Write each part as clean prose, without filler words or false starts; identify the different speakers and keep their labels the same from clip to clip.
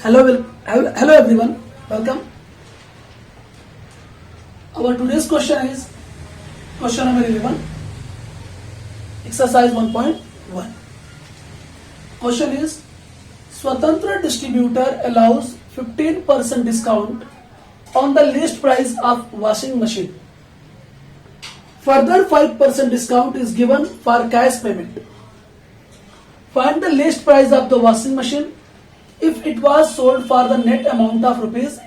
Speaker 1: Hello everyone. Welcome. Our today's question is question number 11. Exercise 1.1. Question is Swatantra distributor allows 15% discount on the list price of washing machine. Further 5% discount is given for cash payment. Find the list price of the washing machine if it was sold for the net amount of rupees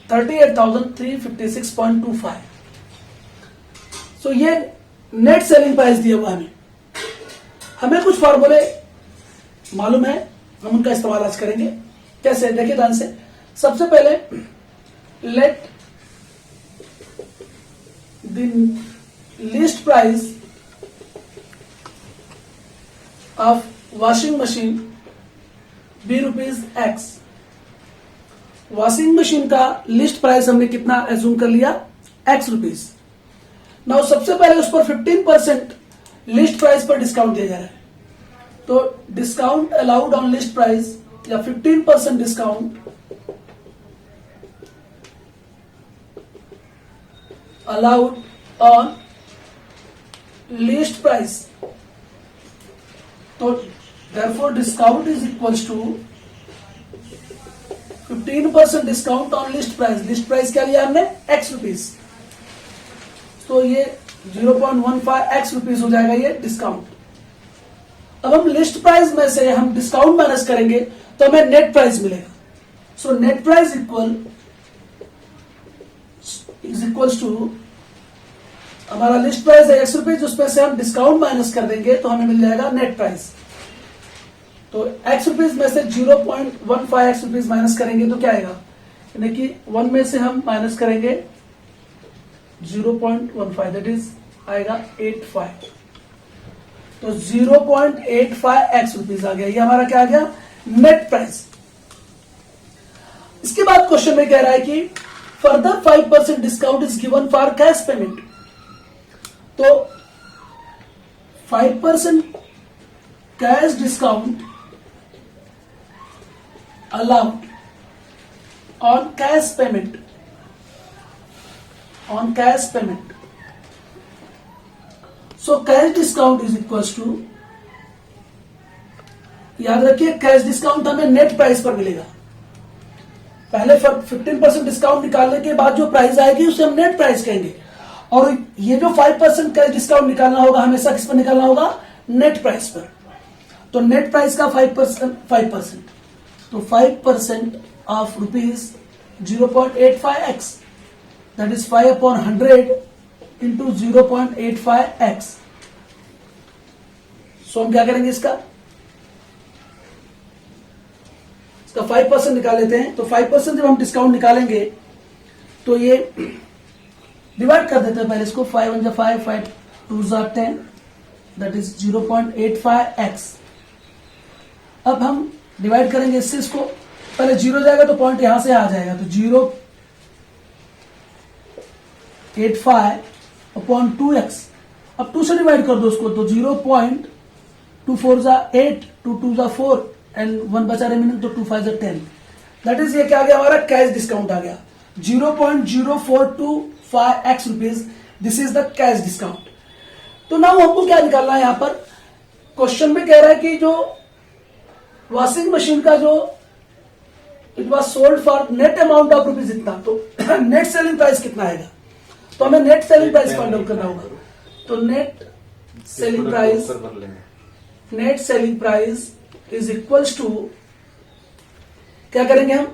Speaker 1: 38,356.25. So ये net selling price दिया हुआ हमें कुछ फॉर्मूले मालूम है, हम उनका इस्तेमाल आज करेंगे. कैसे? देखिए ध्यान से. सबसे पहले let the list price of washing machine be rupees X. Washing machine का लिस्ट प्राइस हमने कितना एज्यूम कर लिया? X rupees. नाउ सबसे पहले उस पर 15% लिस्ट प्राइस पर डिस्काउंट दिया जा रहा है. तो discount allowed on list price या 15% discount allowed on list price. तो therefore discount is equals to 15% discount on list price. List price क्या लिया हमने? x rupees. तो ये 0.15 x रुपीज हो जाएगा ये डिस्काउंट. अब हम लिस्ट प्राइस में से हम डिस्काउंट माइनस करेंगे तो हमें नेट प्राइस मिलेगा. So net price is equals to हमारा लिस्ट प्राइस है x रुपीज, उसमें से हम डिस्काउंट माइनस कर देंगे तो हमें मिल जाएगा नेट प्राइस. तो x रुपीज में से 0.15 x रुपीज माइनस करेंगे तो क्या आएगा? यानी कि 1 में से हम माइनस करेंगे 0.15, दैट इज आएगा 85. तो 0.85 x रुपीज आ गया. ये हमारा क्या आ गया? Net price. इसके बाद क्वेश्चन में कह रहा है कि further 5% discount is given for cash payment. तो 5% cash discount allowed on cash payment. So cash discount is equals to, याद रखिए कैश डिस्काउंट हमें नेट प्राइस पर मिलेगा. पहले 15% डिस्काउंट निकालने के बाद जो प्राइस आएगी उसे हम नेट प्राइस कहेंगे. और ये जो 5% कैश डिस्काउंट निकालना होगा हमेशा किस पर निकालना होगा? नेट प्राइस पर. तो नेट प्राइस का 5%. तो 5% of rupees 0.85x, that is 5/100 into 0.85x. सो हम क्या करेंगे? इसका 5% निकाल लेते हैं. तो 5% जब हम डिस्काउंट निकालेंगे तो ये डिवाइड कर देते हैं पहले इसको. 5 1 5, 5 2 10, दैट इज 0.85x. अब हम डिवाइड करेंगे इससे इसको. पहले 0 जाएगा तो पॉइंट यहां से आ जाएगा. तो 0.85/2x. अब 2 से डिवाइड कर दो उसको. तो 0.24 8, 2 2 4 एंड 1 बचा रिमेनिंग. तो 2 5 10. दैट इज ये क्या आ गया? हमारा कैश डिस्काउंट आ गया 0.0425x rupees. This is the cash discount. तो नाउ हमको क्या निकालना है? यहां पर क्वेश्चन में कह रहा है कि जो वॉशिंग मशीन का जो it was sold for net amount of rupees इतना, तो नेट सेलिंग प्राइस कितना आएगा? तो हमें net selling price find out करना होगा. तो net selling price is equals to, क्या करेंगे हम?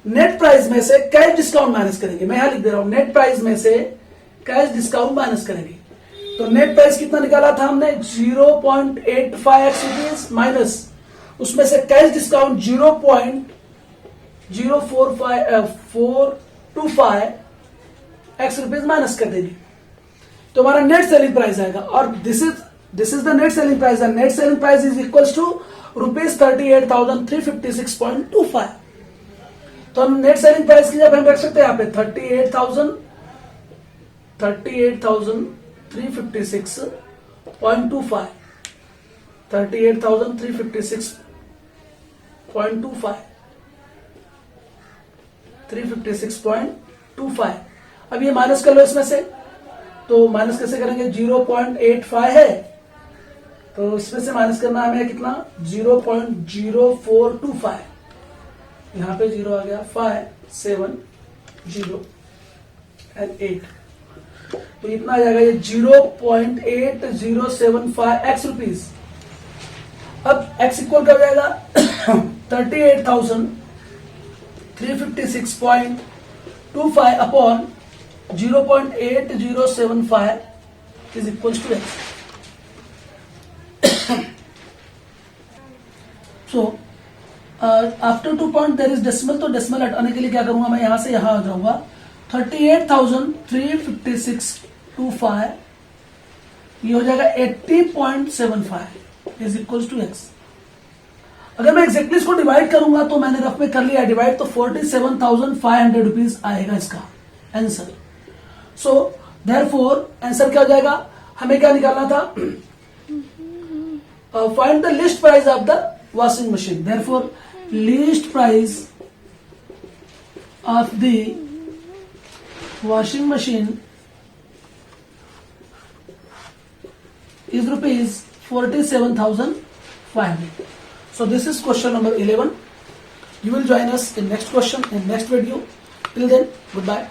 Speaker 1: नेट प्राइस में से कैश डिस्काउंट माइनस करेंगे. मैं यहां लिख दे रहा हूं, नेट प्राइस में से कैश डिस्काउंट माइनस करेंगे. तो नेट प्राइस कितना निकाला था हमने? 0.85x रुपीज माइनस उसमें से cash discount 0.0425 x rupees minus कर देंगे. तो हमारा नेट सेलिंग प्राइस आएगा. और this is the net selling price. Net selling price is equals to rupees 38,356.25. तो हम नेट सेलिंग प्राइस की जब हम रख सकते हैं यहाँ पे 38,356.25. 38,356.25. 356.25। अब ये माइनस कर लो इसमें से, तो माइनस कैसे करेंगे, 0.85 है तो इसमें से माइनस करना हमें कितना, 0.0425, यहां पे 0 आ गया, 5 7 0 and 8, तो इतना आ जाएगा ये 0.8075 x रुपीज। अब x इक्वल क्या हो जाएगा 38,356.25 upon 0.8075 is equal to x। So after 2 point there is decimal, तो डेसिमल हटाने के लिए क्या करूंगा मैं, यहां से यहां आ जाऊंगा, 38,356.25 ये हो जाएगा 80.75 इज इक्वल टू x। अगर मैं एक्जेक्टली इसको डिवाइड करूंगा तो मैंने रफ में कर लिया डिवाइड, तो 47,500 रुपीज आएगा इसका आंसर। सो देयरफॉर आंसर क्या हो जाएगा, हमें क्या निकालना था, find the list price of the washing machine, therefore least price of the washing machine is rupees 47,500. So this is question number 11. You will join us in next question in next video. Till then, goodbye.